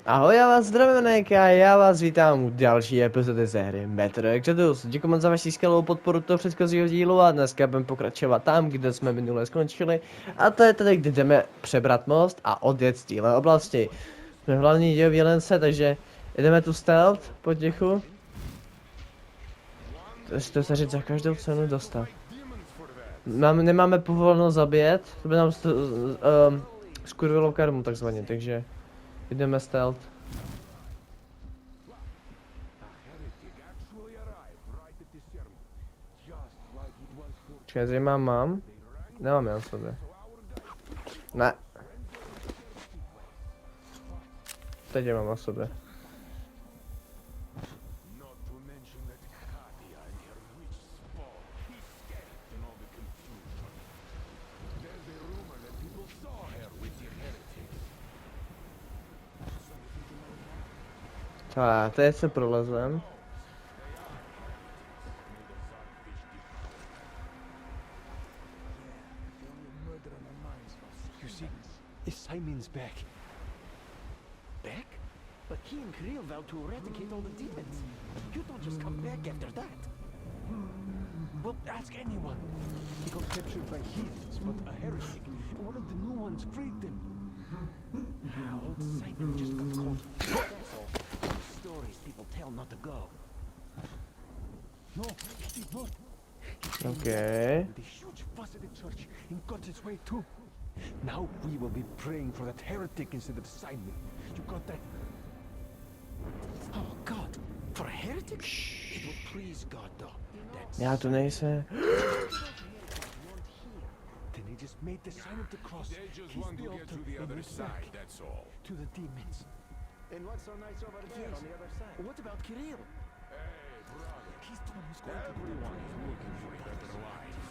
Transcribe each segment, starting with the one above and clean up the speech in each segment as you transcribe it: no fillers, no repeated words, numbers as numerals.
Ahoj, já vás zdravím, Nejka, já vás vítám u další epizody ze hry Metro Exodus. Děkuji moc za vaši skvělou podporu toho předchozího dílu a dneska budeme pokračovat tam, kde jsme minule skončili. A to je tady, kde jdeme přebrat most a odjet z téhle oblasti. Jsme hlavní díl Vilence, takže jdeme tu stealth potichu. To se říct za každou cenu dostat. Nemáme povoleno zabíjet, to by nám skurvilo karmu takzvaně, takže jdeme stealth. Čekaj, zajímá mám? Nemám já v sobě. Ne. Teď je mám na sobě. Tak, teď se prolezem. Simon's back. Back? But he and Kriel vowed to eradicate all the demons. You don't just come back after that. Well, ask anyone. He got captured by heathens, but a heretic. One of the new ones freed them. Old Simon just got caught. That's all. Stories people tell not to go. No, he did not. Okay. With a huge fuss at the church and got his way too. Now we will be praying for that heretic instead of Simon. You got that? Oh God, for a heretic? It would please God though. Já tu nejsem. Then he just made the sign of the cross. They just want to get to the other side, that's all. To the demons. And what's so nice over there on the other side? What about Kirill? Hey, brother. He's the one who's going to Everyone is looking for a better life.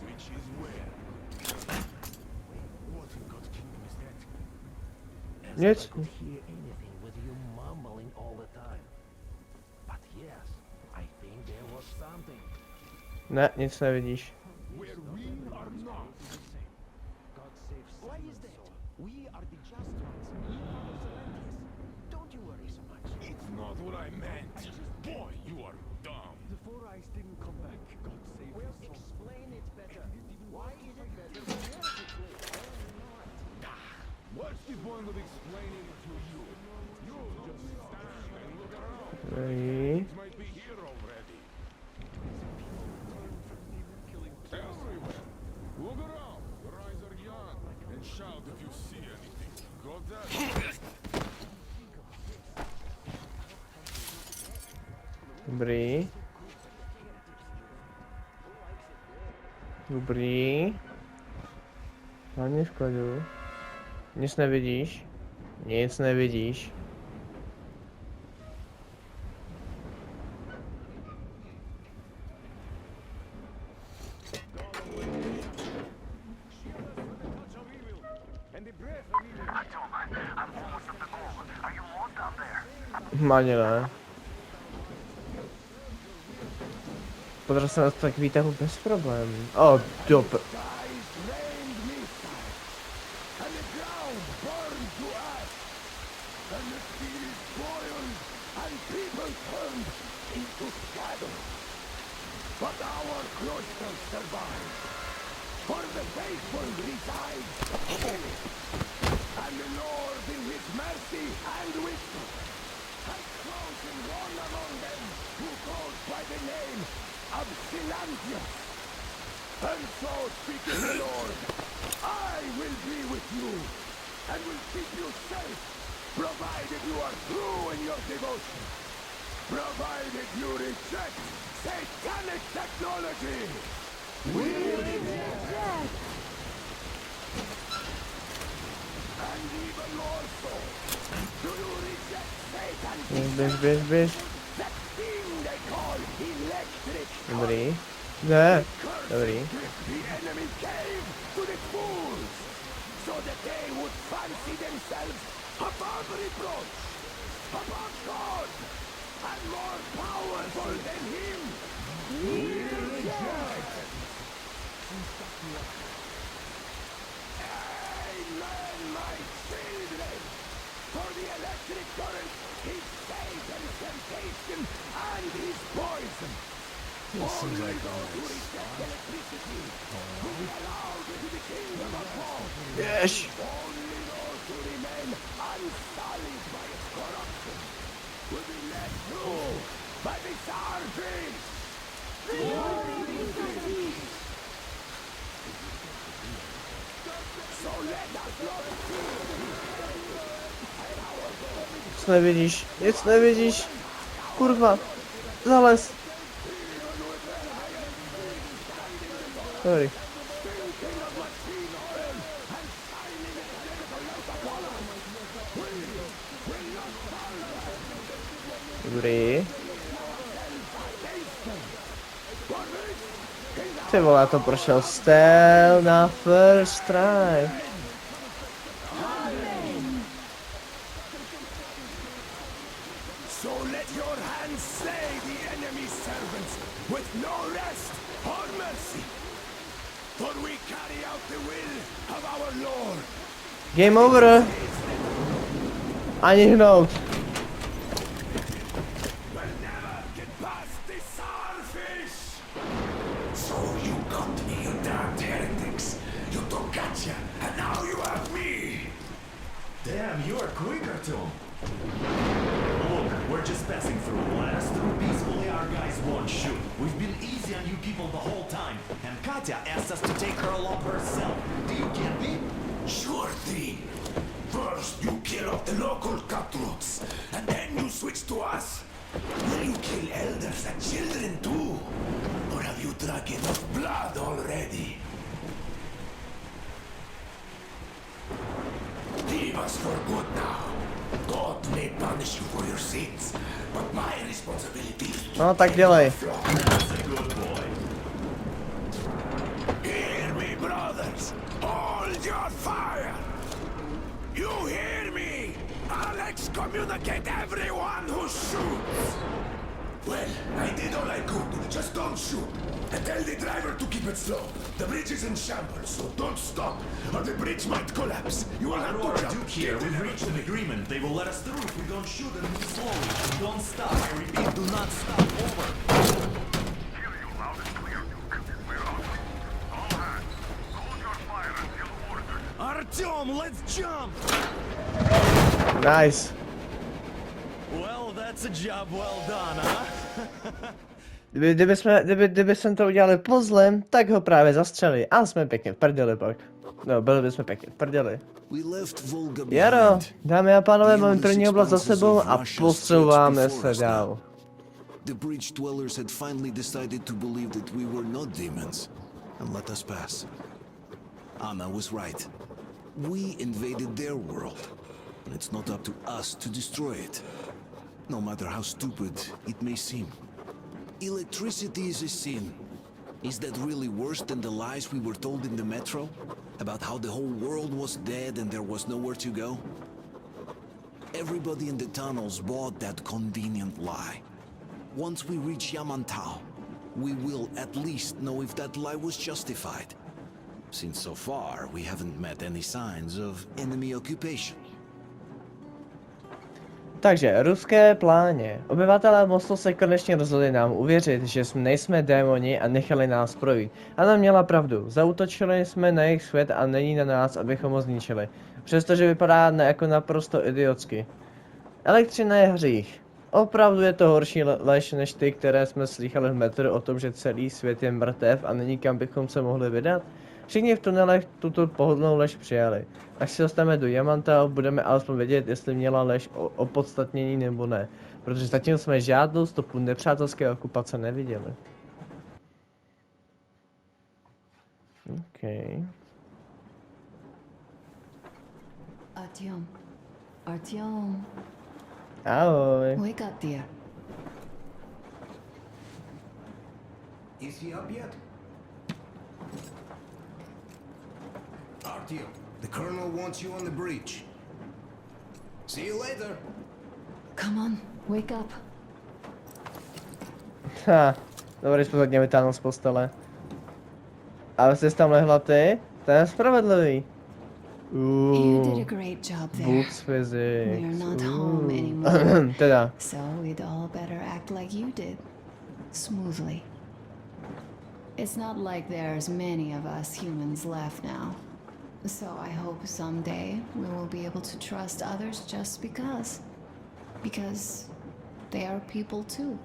Which is where? What in God's kingdom is that? Nic. I could hear anything with you mumbling all the time. But yes, I think there was something. Ne, nic nevidíš. Where we are not. God saves. Why is that? We are the just ones. We are the Celestials. Don't you worry so much. It's not what I meant. Boy, you are dumb. The four eyes didn't come back. God save Well, his soul. explain it better. Why is it better when heretics live? What's the point of explaining it to you? You just stand and look around. Dobrý. It might be here already. Everywhere. Look around. Your eyes are young. And shout if you see anything. Got that? Dobrý. Dobrý. Hlavně škodu. Nic nevidíš. Nic nevidíš. Ani ne. Podařilo se nás tak výtahu bez problémů. O, dobr. But our cloister survives, for the faithful reside fully, and the Lord in his mercy and wisdom has chosen one among them who goes by the name of Silantius. And so speaketh the Lord, I will be with you, and will keep you safe, provided you are true in your devotion, provided you reject satanic technology! We reject! And even more so, do you reject Satan's Běž. that thing they call electric? Dobrý. Ne. Dobrý. The enemy gave to the fools, so that they would fancy themselves above reproach, above God, and more powerful than him. We reject. Amen, my children. For the electric him and his poison. This seems like a Electricity will be allowed into the kingdom of God. Yes. Only those who remain unsullied by its corruption will be let through by the Sarfish. So let us not Nic nevidíš, nic nevidíš. Kurva, zalez. Dobrý. Dobrý. Ty vole, já to prošel stealth na first try. So let your hands slay the enemy's servants with no rest or mercy. For we carry out the will of our Lord. Game over. Ani hnout. Will never get past the Starfish. So you got me, you damned heretics. You took gotcha, and now you have me. Damn, you are quicker, Tom. Look, we're just passing through. Let us through peacefully, our guys won't shoot. We've been easy on you people the whole time. And Katya asked us to take her along herself. Do you get me? Sure thing. First you kill off the local cutthroats, and then you switch to us. Will you kill elders and children too? Or have you drunk enough blood already? Leave us for good now. God may punish you for your sins, but my responsibility is to No tak dělej. That's a good boy. hear me, brothers. Hold your fire. You hear me? I'll excommunicate everyone who shoots. Well, I did all I could. Just don't shoot. And tell the driver to keep it slow. The bridge is in shambles, so don't stop, or the bridge might collapse. You will have Our to jump. Duke here, we've reached an agreement. They will let us through if we don't shoot and move slowly. Don't stop. I repeat, do not stop. Over. Hear you loud and clear, Duke. We're out. All hands, hold your fire until ordered. Artyom, let's jump! Nice. Well, that's a job well done, huh? Kdyby jsme to udělali pozlem, tak ho právě zastřeli. A jsme pěkně v prdeli pak. No, byli bychom pěkně v prdeli. Jaro, dámy a pánové, máme první oblast za sebou a posouváme se dál. The bridge dwellers had finally decided to believe that we were not demons and let us pass. Anna was right. We invaded their world, and it's not up to us to destroy it. No matter how stupid it may seem. Electricity is a sin. Is that really worse than the lies we were told in the metro? About how the whole world was dead and there was nowhere to go? Everybody in the tunnels bought that convenient lie. Once we reach Yamantau, we will at least know if that lie was justified. Since so far, we haven't met any signs of enemy occupation. Takže, ruské pláně. Obyvatelé mostu se konečně rozhodli nám uvěřit, že nejsme démoni a nechali nás projít. Anna měla pravdu. Zaútočili jsme na jejich svět a není na nás, abychom ho zničili. Přestože vypadá jako naprosto idiotsky. Elektřina je hřích. Opravdu je to horší lež než ty, které jsme slýchali v metru o tom, že celý svět je mrtev a není kam bychom se mohli vydat? Všichni v tunelech tuto pohodlnou lež přijali. Až se dostaneme do Yamantau, budeme alespoň vědět, jestli měla lež opodstatnění nebo ne. Protože zatím jsme žádnou stopu nepřátelské okupace neviděli. OK. Artyom. Artyom. Ahoj. Wake up, dear. Is he up yet? Artyom, the colonel wants you on the breach. See you later. Come on, wake up. Ha, dobrý způsob mě vytáhnul z postele. Ale jsi tam lehla ty? To je spravedlivý. You did a great job there. Books physics. We're not home anymore. Teda. So we'd all better act like you did. Smoothly. It's not like there's many of us humans left now. So I hope someday we will be able to trust others just because. Because they are people too.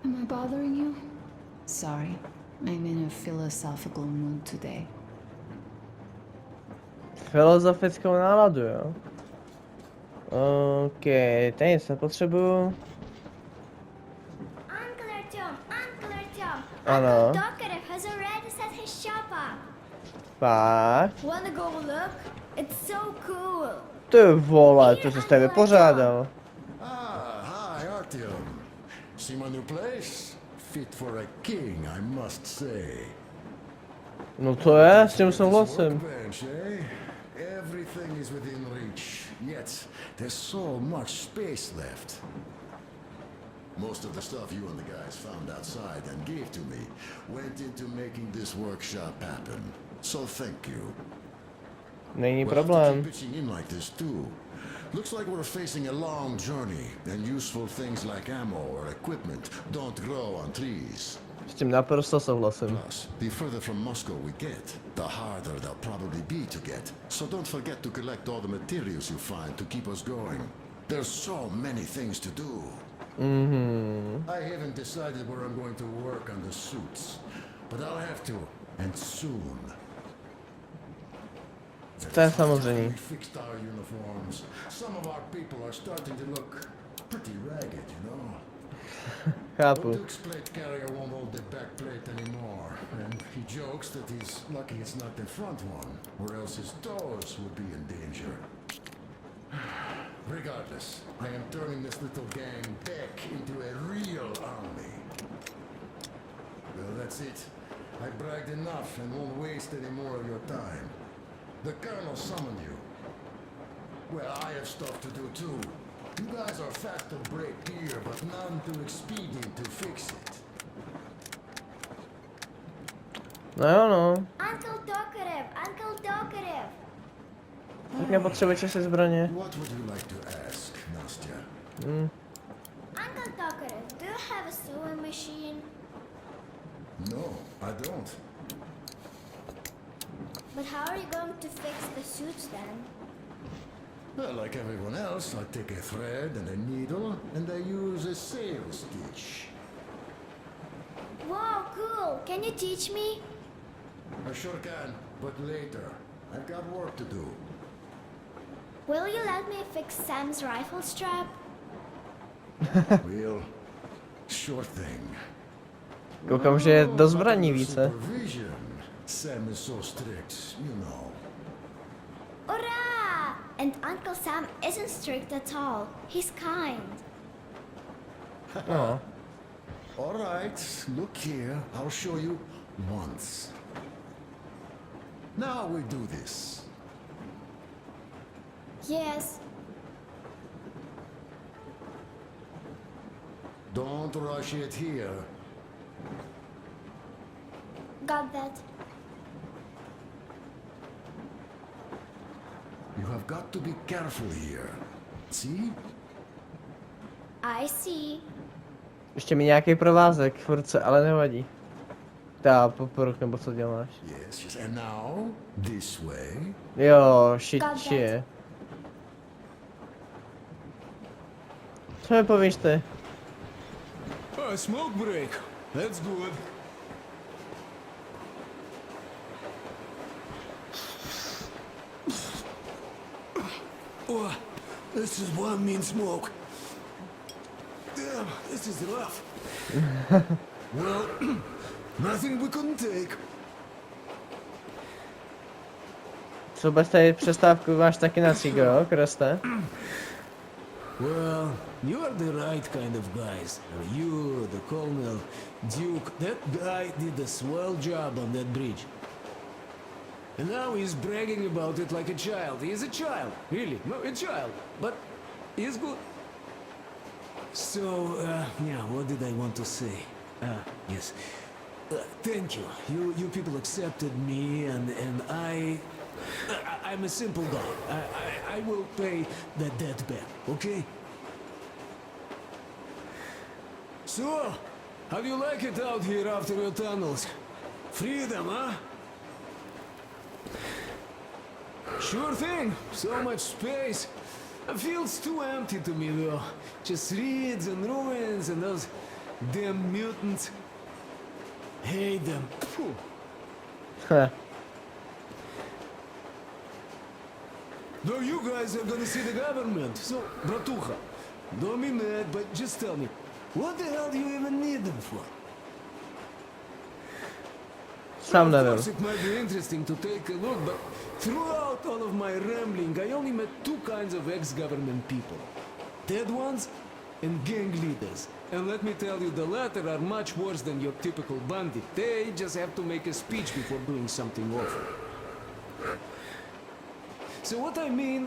Am I bothering you? Sorry. I'm in a philosophical mood today. Filozofickou náladu, jo? OK, tady nic nepotřebuju. Uncle Artyom, Uncle Artyom. Ano. Uncle Tokarev has already set his shop up. Fakt? Wanna go look? It's so cool. Ty vole, to jsi tady vypořádal. Ah, hi, Artyom. See my new place? Fit for a king, I must say. No to je, s tím souhlasím. Workbench, eh? Everything is within reach, yet there's so much space left. Most of the stuff you and the guys found outside and gave to me went into making this workshop happen. So thank you. Není We'll have to problém. keep pitching in like this too. Looks like we're facing a long journey, and useful things like ammo or equipment don't grow on trees. S tím naprosto souhlasím. Plus, the further from Moscow we get, the harder they'll probably be to get. So don't forget to collect all the materials you find to keep us going. There's so many things to do. I haven't decided where I'm going to work on the suits, but I'll have to, and soon. To je samozřejmě. We fixed our uniforms. Some of our people are starting to look pretty ragged, you know. Chápu. Duke's plate carrier won't hold the back plate anymore, and he jokes that he's lucky it's not the front one, or else his toes would be in danger. Regardless, I am turning this little gang back into a real army. Well, that's it. I bragged enough and won't waste any more of your time. The colonel summoned you. Well, I have stuff to do too. You guys are fast to break gear, but none too expedient to fix it. No jo no. Uncle Tokarev, Uncle Tokarev. Tak nepotřebuješ si zbraně. What would you like to ask, Nastya? Uncle Tokarev, do you have a sewing machine? No, I don't. But how are you going to fix the suits then? Well, like everyone else, I take a thread and a needle, and I use a sail stitch. Wow, cool. Can you teach me? I sure can, but later. I've got work to do. Will you let me fix Sam's rifle strap? Well, sure thing. Koukám, že je do zbraní více. Supervision. Sam is so strict, you know. Hurrah! And Uncle Sam isn't strict at all. He's kind. No. All right, look here. I'll show you once. Now we do this. Yes. Don't rush it here. Got that. You have got to be careful here. See? I see. Ještě mi nějaký provázek v ruce, ale nevadí. Ta poporuk nebo co děláš? Yes, yes. And now, this way. Jo, šiče. Co mi povíš ty? A smoke break. That's good. Oh, this is one mean smoke. Damn, this is rough. Well, nothing we couldn't take. Co bez tady přestávku máš taky na cigo, jo, Kroste? Well, you are the right kind of guys. You, the Colonel, Duke, that guy did a swell job on that bridge. And now he's bragging about it like a child. He is a child, really, no, a child. But he's good. So, yeah, what did I want to say? Yes. Thank you. You people accepted me, and I'm a simple guy. I will pay the debt back, okay? So, how do you like it out here after your tunnels? Freedom, huh? Sure thing. So much space. It feels too empty to me, though. Just reeds and ruins and those damn mutants. Hate them. Phew. Heh. No, you guys are gonna see the government. So, bratucha, don't be mad, but just tell me, what the hell do you even need them for? Sam Of nevím. course, it might be interesting to take a look, but throughout all of my rambling, I only met two kinds of ex-government people. Dead ones and gang leaders. And let me tell you, the latter are much worse than your typical bandit. They just have to make a speech before doing something awful. So what I mean,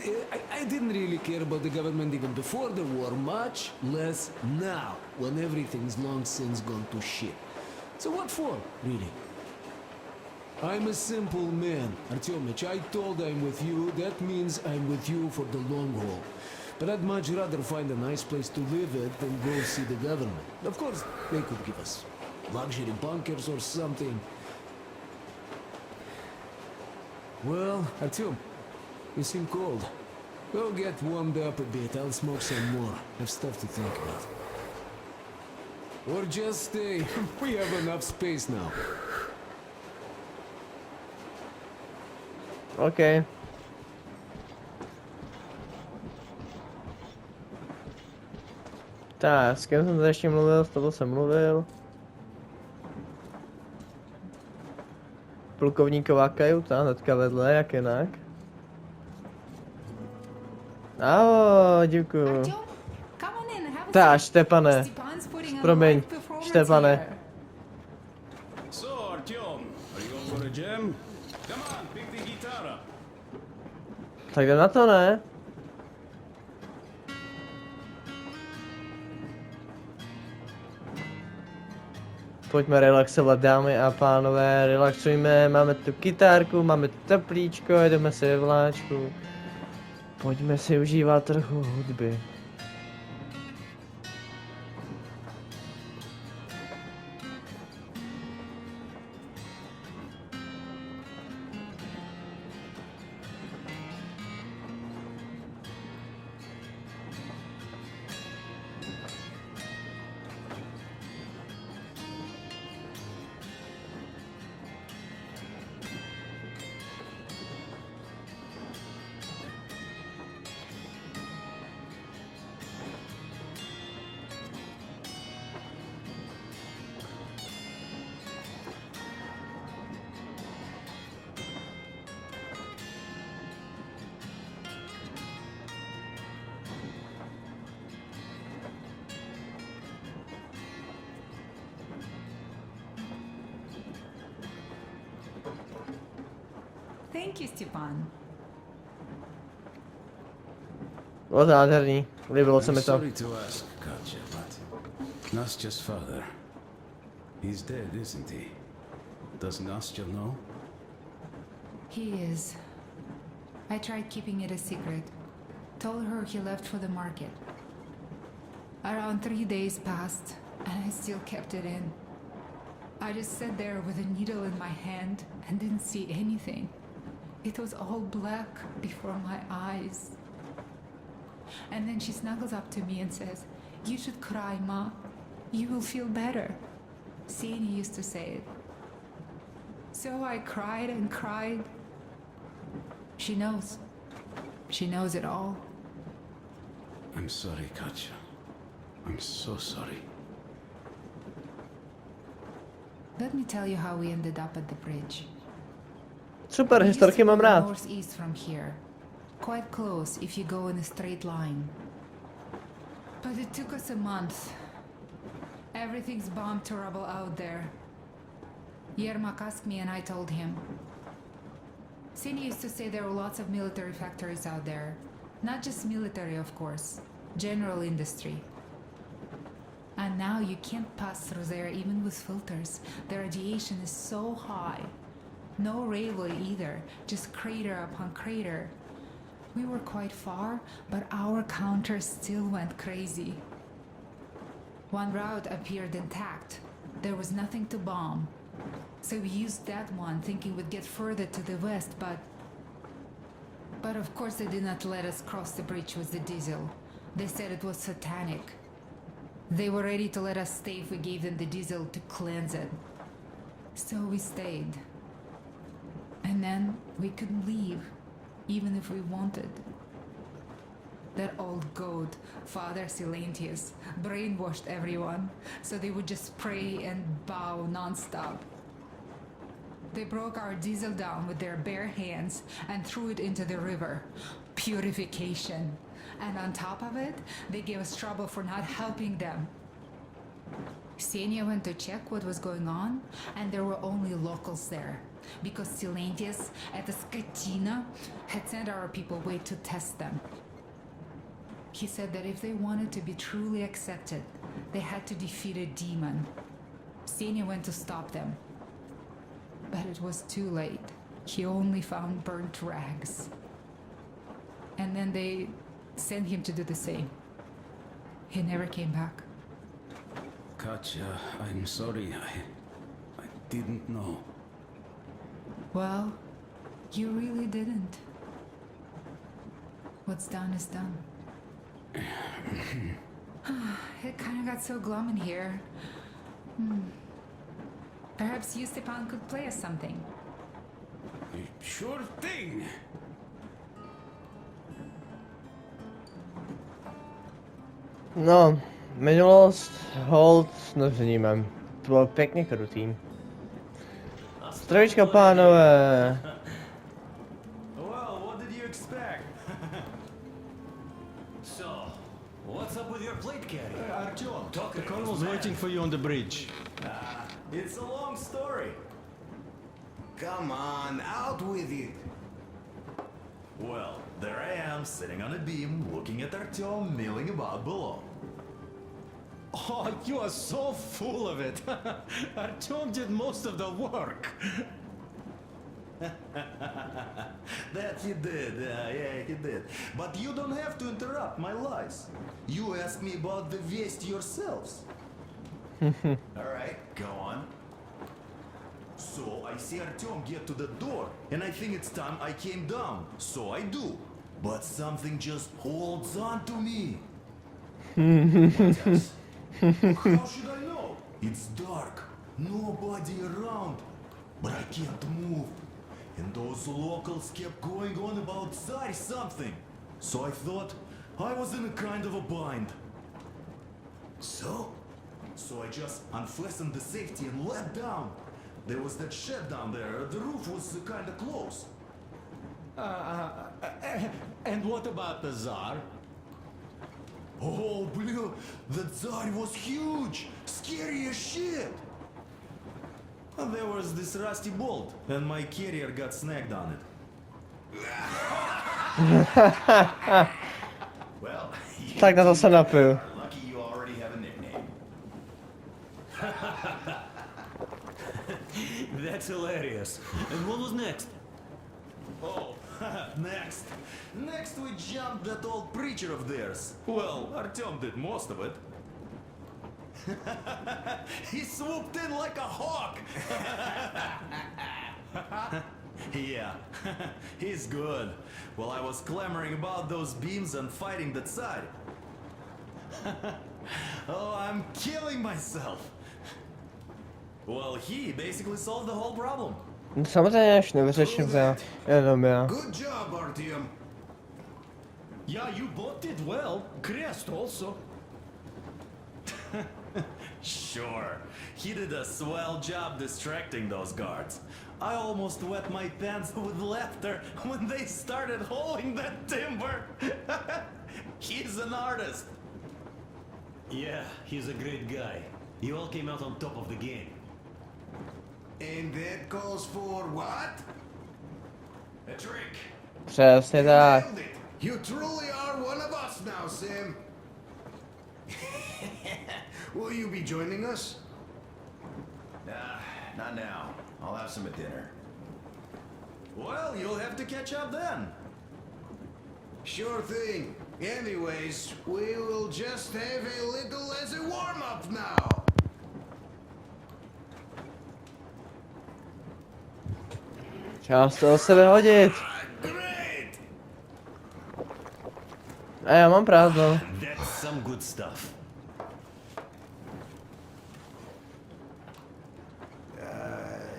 I didn't really care about the government even before the war, much less now, when everything's long since gone to shit. So what for, really? I'm a simple man, Artyomich. I told I'm with you, that means I'm with you for the long haul. But I'd much rather find a nice place to live at than go see the government. Of course, they could give us luxury bunkers or something. Well, Artyom, you seem cold. Go get warmed up a bit, I'll smoke some more. Have stuff to think about. Or just stay. We have enough space now. OK. Tak, s kým jsem tady ještě mluvil, s tebou jsem mluvil. Plukovníková kajuta, hnedka vedle, jak jinak. Ahoj, děkuju. Tak, Štepane. Promiň, Štepane. So, Artyom, are you up for a jam? Come on, pick the guitar up. Tak jdem na to, ne? Pojďme relaxovat, dámy a pánové, relaxujme, máme tu kytárku, máme tu teplíčko, jedeme si ve vláčku. Pojďme si užívat trochu hudby. Thank you, Stepan. Bylo nádherný, líbilo se mi to. Sorry to ask, Katja, but Nastya's father, he's dead, isn't he? Does Nastya know? He is. I tried keeping it a secret. Told her he left for the market. Around 3 days passed, and I still kept it in. I just sat there with a needle in my hand and didn't see anything. It was all black before my eyes. And then she snuggles up to me and says, "You should cry, Ma. You will feel better." Sini used to say it. So I cried and cried. She knows. She knows it all. I'm sorry, Katja. I'm so sorry. Let me tell you how we ended up at the bridge. Super, We historky used to mám go rád. northeast from here. Quite close if you go in a straight line. But it took us a month. Everything's bombed to rubble out there. Yermak asked me and I told him. Sini used to say there were lots of military factories out there. Not just military, of course. General industry. And now you can't pass through there even with filters. The radiation is so high. No railway either, just crater upon crater. We were quite far, but our counter still went crazy. One route appeared intact. There was nothing to bomb. So we used that one, thinking we'd get further to the west, but of course they did not let us cross the bridge with the diesel. They said it was satanic. They were ready to let us stay if we gave them the diesel to cleanse it. So we stayed. And then we couldn't leave, even if we wanted. That old goat, Father Silentius, brainwashed everyone, so they would just pray and bow non-stop. They broke our diesel down with their bare hands and threw it into the river. Purification. And on top of it, they gave us trouble for not helping them. Senia went to check what was going on, and there were only locals there, because Silentius at the Skatina had sent our people away to test them. He said that if they wanted to be truly accepted, they had to defeat a demon. Senia went to stop them. But it was too late. He only found burnt rags. And then they sent him to do the same. He never came back. Katya, I'm sorry. I didn't know. Well, you really didn't. What's done is done. It kind of got so glum in here. Perhaps you, Stepan, could play us something. Sure thing. No, minulost, hold, nevnímám. To bylo pěkně krutý. Zdravíčka, pánové. Well, what did you expect? So, what's up with your plate carrier? Artyom, Talk the to colonel's man. waiting for you on the bridge. It's a long story. Come on, out with it. Well, there I am, sitting on a beam, looking at Artyom milling about below. Oh, you are so full of it. Artyom did most of the work. That he did, yeah, he did. But you don't have to interrupt my lies. You asked me about the Vest yourselves. Alright, go on. So I see Artyom get to the door, and I think it's time I came down. So I do. But something just holds on to me. What else? How should I know? It's dark, nobody around. But I can't move. And those locals kept going on about Tsar something. So I thought I was in a kind of a bind. So I just unfastened the safety and let down. There was that shed down there. The roof was kind of close. And what about the Tsar? Oh, blue, the Tsar was huge, scary as shit. And there was this rusty bolt, and my carrier got snagged on it. Well, Tak na to se napiju. lucky you already have a nickname. That's hilarious. And what was next? Oh, next. Next we jumped that old preacher of theirs. Well, Artyom did most of it. He swooped in like a hawk. Yeah, he's good. While I was clamoring about those beams and fighting the Tsar. Oh, I'm killing myself. Well, he basically solved the whole problem. Samozřejmě až nevyřeším to, jenom já. Good job, Artyom. Yeah, you both did well. Crest also. Sure, he did a swell job distracting those guards. I almost wet my pants with laughter when they started hauling that timber. He's an artist. Yeah, he's a great guy. You all came out on top of the game. And that calls for what? A trick. Přesně tak. Nailed it. You truly are one of us now, Sam. Will you be joining us? Nah, not now. I'll have some at dinner. Well, you'll have to catch up then. Sure thing. Anyways, we will just have a little as a warm-up now. Čas to o sebe hodit. Great! A já mám prázdno. That's some good stuff.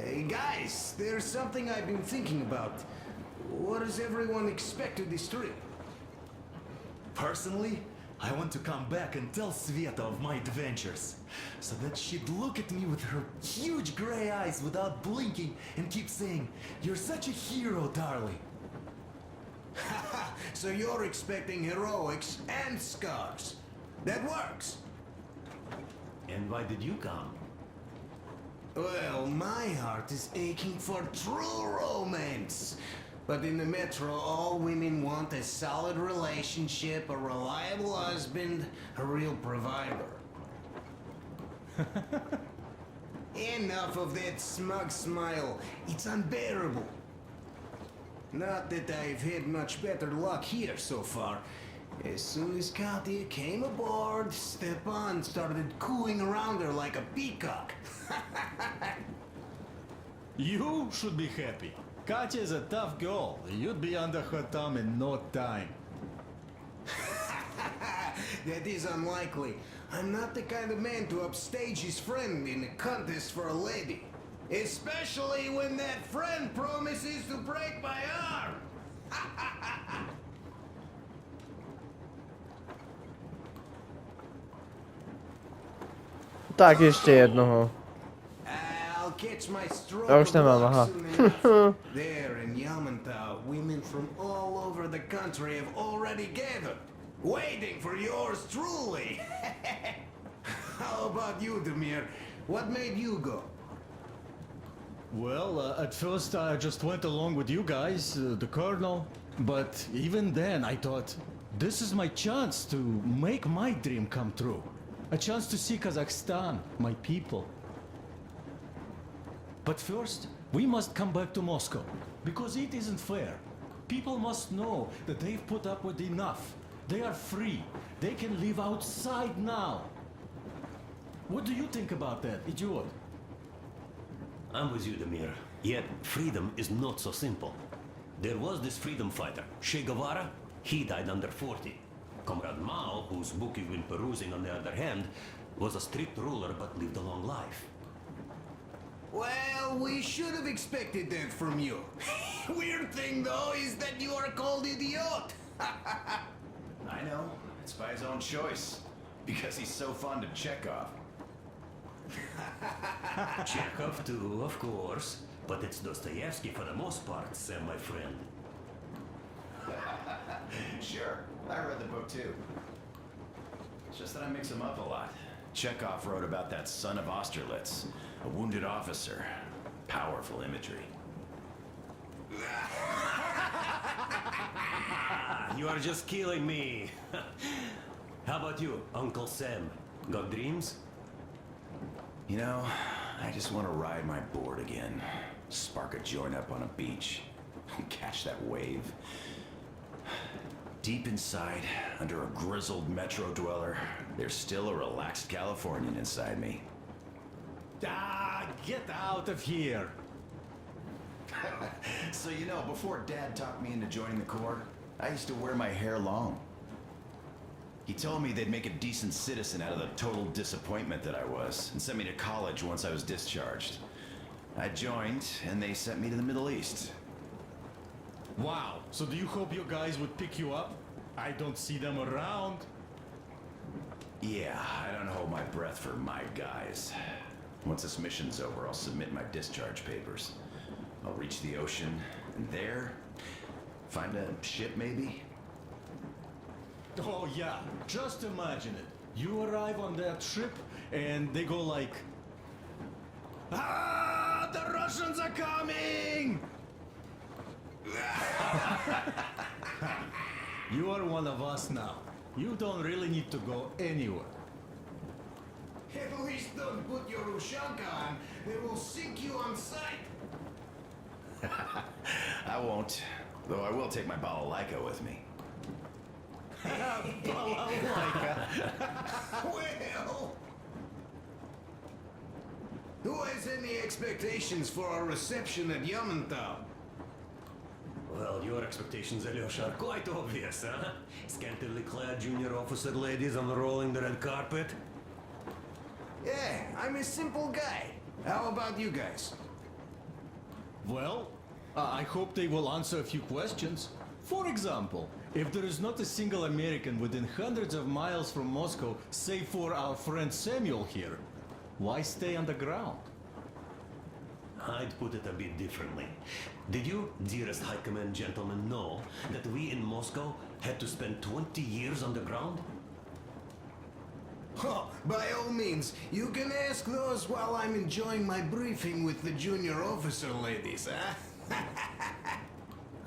Hey guys, there's something I've been thinking about. What does everyone expect of this trip? Personally, I want to come back and tell Sveta of my adventures, so that she'd look at me with her huge gray eyes without blinking and keep saying, "You're such a hero, darling." So you're expecting heroics and scars. That works. And why did you come? Well, my heart is aching for true romance. But in the metro, all women want a solid relationship, a reliable husband, a real provider. Enough of that smug smile. It's unbearable. Not that I've had much better luck here so far. As soon as Katya came aboard, Stepan started cooing around her like a peacock. You should be happy. Katya is a tough girl. You'd be under her thumb in no time. That is unlikely. I'm not the kind of man to upstage his friend in a contest for a lady. Especially when that friend promises to break my arm. Tak ještě jednoho. I'll catch my stroke Já už of nemám, luck aha. soon enough. There in Yamantau, women from all over the country have already gathered, waiting for yours truly. How about you, Demir? What made you go? Well, at first I just went along with you guys, the colonel. But even then I thought, this is my chance to make my dream come true. A chance to see Kazakhstan, my people. But first, we must come back to Moscow, because it isn't fair. People must know that they've put up with enough. They are free. They can live outside now. What do you think about that, idiot? I'm with you, Demir. Yet, freedom is not so simple. There was this freedom fighter, Che Guevara. He died under 40. Comrade Mao, whose book you've been perusing on the other hand, was a strict ruler but lived a long life. Well, we should have expected that from you. Weird thing, though, is that you are called idiot. I know. It's by his own choice. Because he's so fond of Chekhov. Chekhov too, of course. But it's Dostoevsky for the most part, Sam, my friend. Sure, I read the book too. It's just that I mix them up a lot. Chekhov wrote about that son of Austerlitz, a wounded officer. Powerful imagery. You are just killing me. How about you, Uncle Sam? Got dreams? You know, I just want to ride my board again. Spark a joint up on a beach. Catch that wave. Deep inside, under a grizzled metro dweller, there's still a relaxed Californian inside me. Ah, get out of here! So you know, before Dad talked me into joining the Corps, I used to wear my hair long. He told me they'd make a decent citizen out of the total disappointment that I was, and sent me to college once I was discharged. I joined, and they sent me to the Middle East. Wow, so do you hope your guys would pick you up? I don't see them around. Yeah, I don't hold my breath for my guys. Once this mission's over, I'll submit my discharge papers. I'll reach the ocean, and there, find a ship maybe? Oh yeah, just imagine it. You arrive on that ship, and they go like... Ah, the Russians are coming! You are one of us now. You don't really need to go anywhere. At least don't put your Ushanka on. They will sink you on sight. I won't. Though I will take my balalaika with me. Well, who has any expectations for our reception at Yamantau? Well, your expectations, Alyosha, are quite obvious, huh? Scantily clad junior officer ladies unrolling the red carpet. Yeah, I'm a simple guy. How about you guys? Well, I hope they will answer a few questions. For example, if there is not a single American within hundreds of miles from Moscow, save for our friend Samuel here, why stay underground? I'd put it a bit differently. Did you, dearest High Command gentlemen, know that we in Moscow had to spend 20 years underground? Huh, by all means, you can ask those while I'm enjoying my briefing with the junior officer ladies, huh?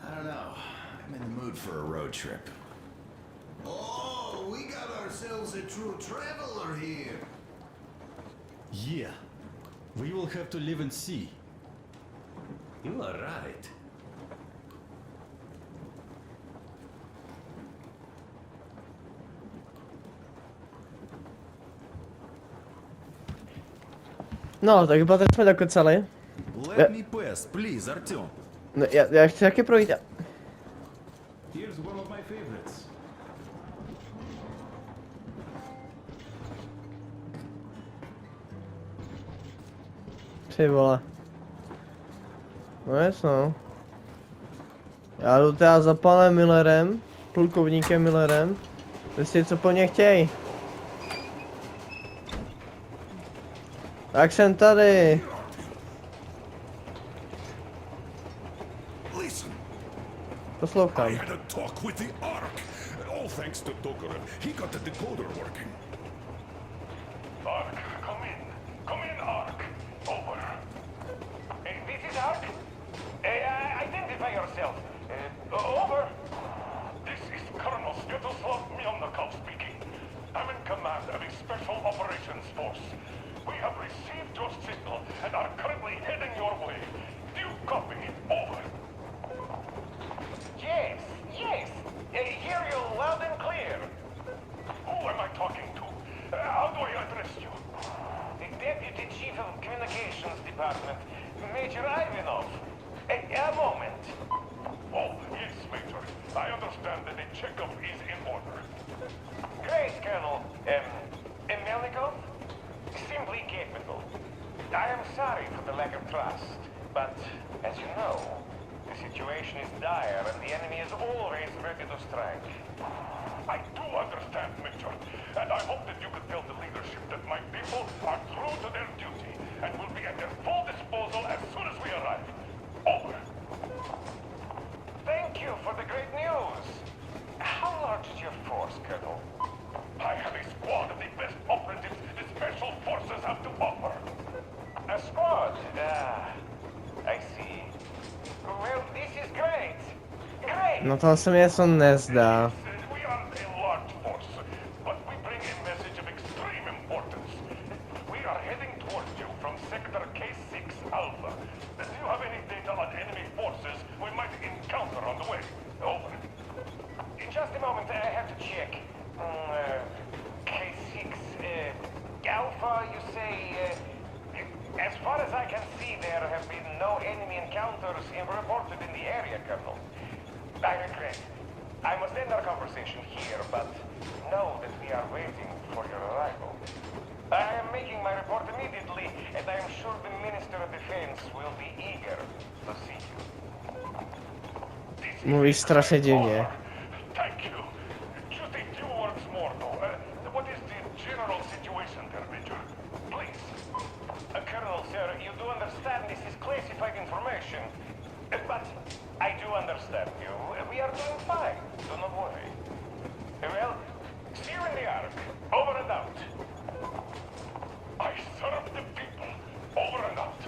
I don't know. I'm in the mood for a road trip. Oh, we got ourselves a true traveler here. Yeah, we will have to live and see. You are right. No, tak chyba jsme dokocali. Let me pass, please, Artyom. No, já chci taky projít. Here's one of my favorites. Ty vole. No jasno. Já jdu teda za panem Millerem, plukovníkem Millerem. Prostě co po ně chtěj. Tak jsem tady. Poslouchám. I had a talk with the Ark. All thanks to Tokarev. He got the decoder working. Ark, come in. Come in, Ark. Over. This is Ark. Identify yourself. Over. This is Colonel Svetoslav Myelnikov speaking. I'm in command of a special operations force. We have received your signal and are currently heading your way. Do you copy? Over. Yes. Hear you loud and clear. Who am I talking to? How do I address you? The Deputy Chief of Communications Department, Major Ivanov. A moment. Oh, yes, Major. I understand that the checkup is in order. Great, Colonel. Melnikov? Simply capable. I am sorry for the lack of trust, but as you know, the situation is dire and the enemy is always ready to strike. I do understand, Major, and I hope that you could tell the leadership that my people are true to their duty and will be at their full disposal as soon as we arrive. Over. Thank you for the great news. How large is your force, Colonel? I have a squad of the best operatives the Special Forces have to offer. A squad? I see. Well, this is great. Great! No to se mi něco nezdá. We are a large force, but we bring a message of extreme importance. We are heading towards you from Sector K6 Alpha. Do you have any data on enemy forces we might encounter on the way? Over. In just a moment, I have to check. K6 Alpha, you say? As far as I can see, there have been no enemy encounters reported in the area, Colonel. I regret. I must end our conversation here, but know that we are waiting for your arrival. I am making my report immediately, and I am sure the Minister of Defense will be eager to see you. Mówisz strasznie dziwnie. Thank you. Just a few words more, though. What is the general situation there, Major? Please. Colonel, sir, you do understand this is classified information. But I do understand you. We are doing fine. Do not worry. Well, see you in the Ark. Over and out. I serve the people. Over and out.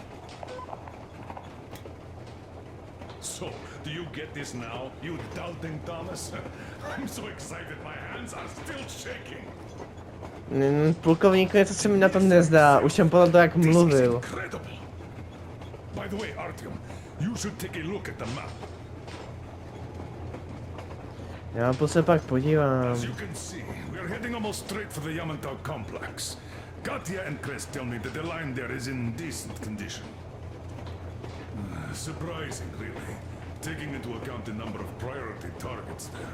So, do you get this now, you doubting Thomas? I'm so excited, my hands are still shaking. Plukovníku, něco se mi na tom nezdá. Už jsem potom to jak mluvil. By the way, Artyom, You should take a look at the map. Já se pak podívám. As you can see, we are heading almost straight for the Yamantau complex. Katya and Chris tell me that the line there is in decent condition. Surprising, really, taking into account the number of priority targets there.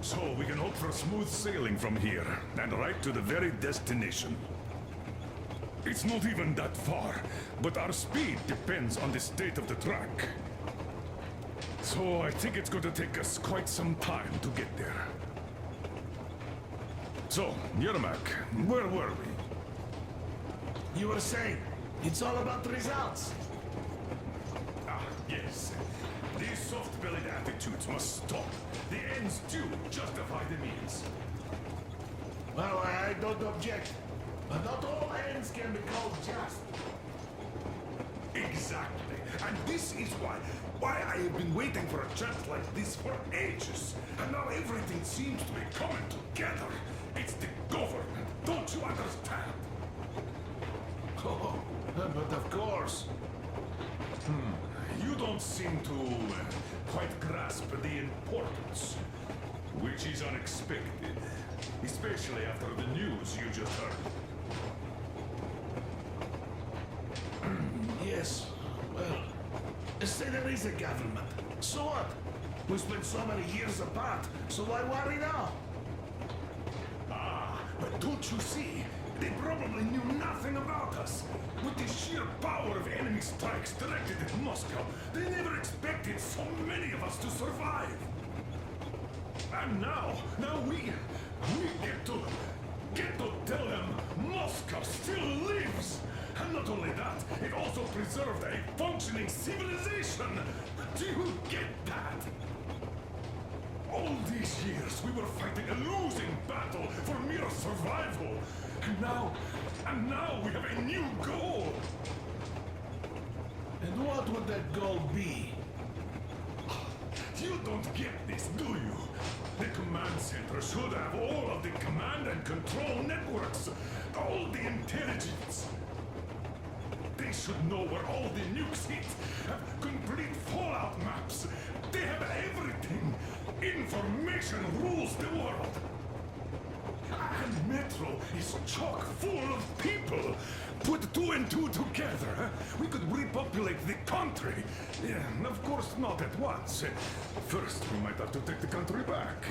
So we can hope for smooth sailing from here, and right to the very destination. It's not even that far, but our speed depends on the state of the track. So I think it's going to take us quite some time to get there. So, Yermak, where were we? You were saying, it's all about results. Ah, yes. These soft-bellied attitudes must stop. The ends do justify the means. Well, I don't object. But not all ends can be called just. Exactly. And this is why I have been waiting for a chance like this for ages. And now everything seems to be coming together. It's the government. Don't you understand? Oh, but of course. You don't seem to quite grasp the importance, which is unexpected, especially after the news you just heard. Yes, well, say there is a government. So what? We spent so many years apart, so why worry now? Ah, but don't you see? They probably knew nothing about us. With the sheer power of enemy strikes directed at Moscow, they never expected so many of us to survive. And now we get to tell them Moscow still lives. And not only that, it also preserved a functioning civilization. Do you get that? All these years we were fighting a losing battle for mere survival. And now we have a new goal. And what would that goal be? You don't get this, do you? The command center should have all of the command and control networks, all the intelligence. They should know where all the nukes hit, have complete fallout maps. They have everything. Information rules the world. And Metro is chock full of people. Put 2 and 2 together, we could repopulate the country. Yeah, of course not at once. First, we might have to take the country back.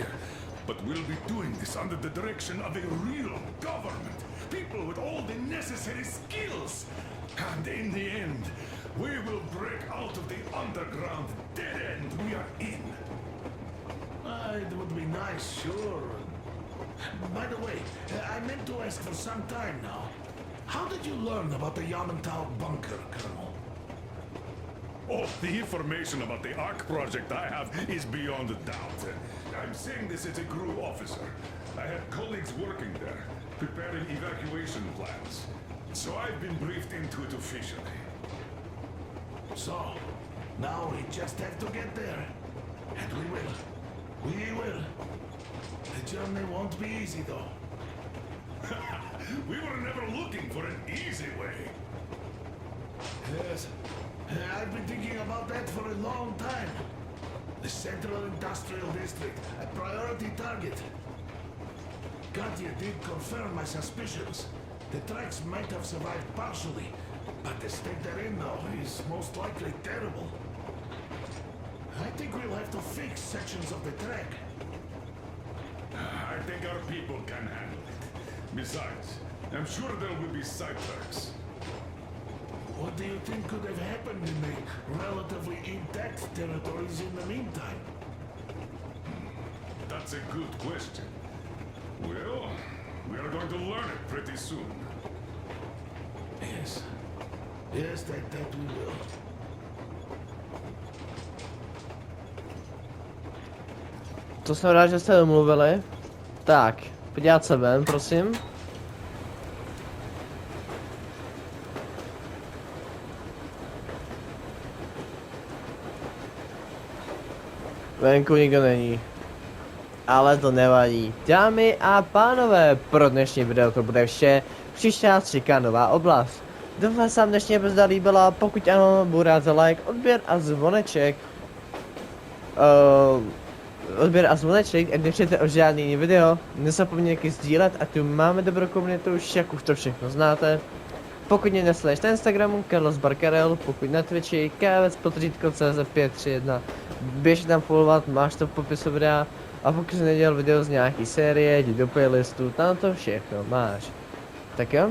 But we'll be doing this under the direction of a real government. People with all the necessary skills. And in the end, we will break out of the underground dead end we are in. It would be nice, sure. By the way, I meant to ask for some time now. How did you learn about the Yamantau bunker, Colonel? Oh, the information about the Ark project I have is beyond a doubt. I'm saying this as a crew officer. I had colleagues working there, preparing evacuation plans. So I've been briefed into it officially. So, now we just have to get there. And we will. We will. The journey won't be easy, though. We were never looking for an easy way. Yes. I've been thinking about that for a long time. The Central Industrial District, a priority target. Katya did confirm my suspicions. The tracks might have survived partially, but the state they're in now is most likely terrible. I think we'll have to fix sections of the track. I think our people can handle it. Besides, I'm sure there will be sidetracks. What do you think could have happened in the relatively intact territories in the meantime? That's a good question. Well, we are going to learn it pretty soon. Yes. Yes, that we will. To jsem rád, že jste domluvili. Tak, podívat se ven, prosím. Venku nikdo není. Ale to nevadí. Dámy a pánové, pro dnešní video to bude vše. Příště nás čeká nová oblast. Doufám, se vám dnešní epizoda líbila, pokud ano, budu rád za like, odběr a zvoneček. Odběr a zvoneček, a nepřijete o žádný jiný video, nezapomeňte sdílet a tu máme dobrou komunitu, jak už to všechno znáte. Pokud mě nesleduješ na Instagramu, Carlos Barkarel, pokud na Twitchi, kavec_CZ531, běž tam followovat, máš to v popisu videa, a pokud jsi nedělal video z nějaký série, jdi do playlistu, tam to všechno máš. Tak jo,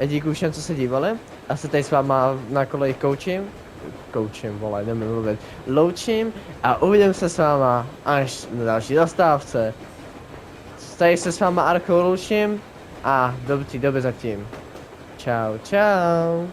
a díky všem, co se dívali, a se tady s váma na koleji koučím, vole, nemůžu mluvit, loučím a uvidím se s váma až na další zastávce. Tady se s váma Archou loučím a do té doby zatím. Čau, čau.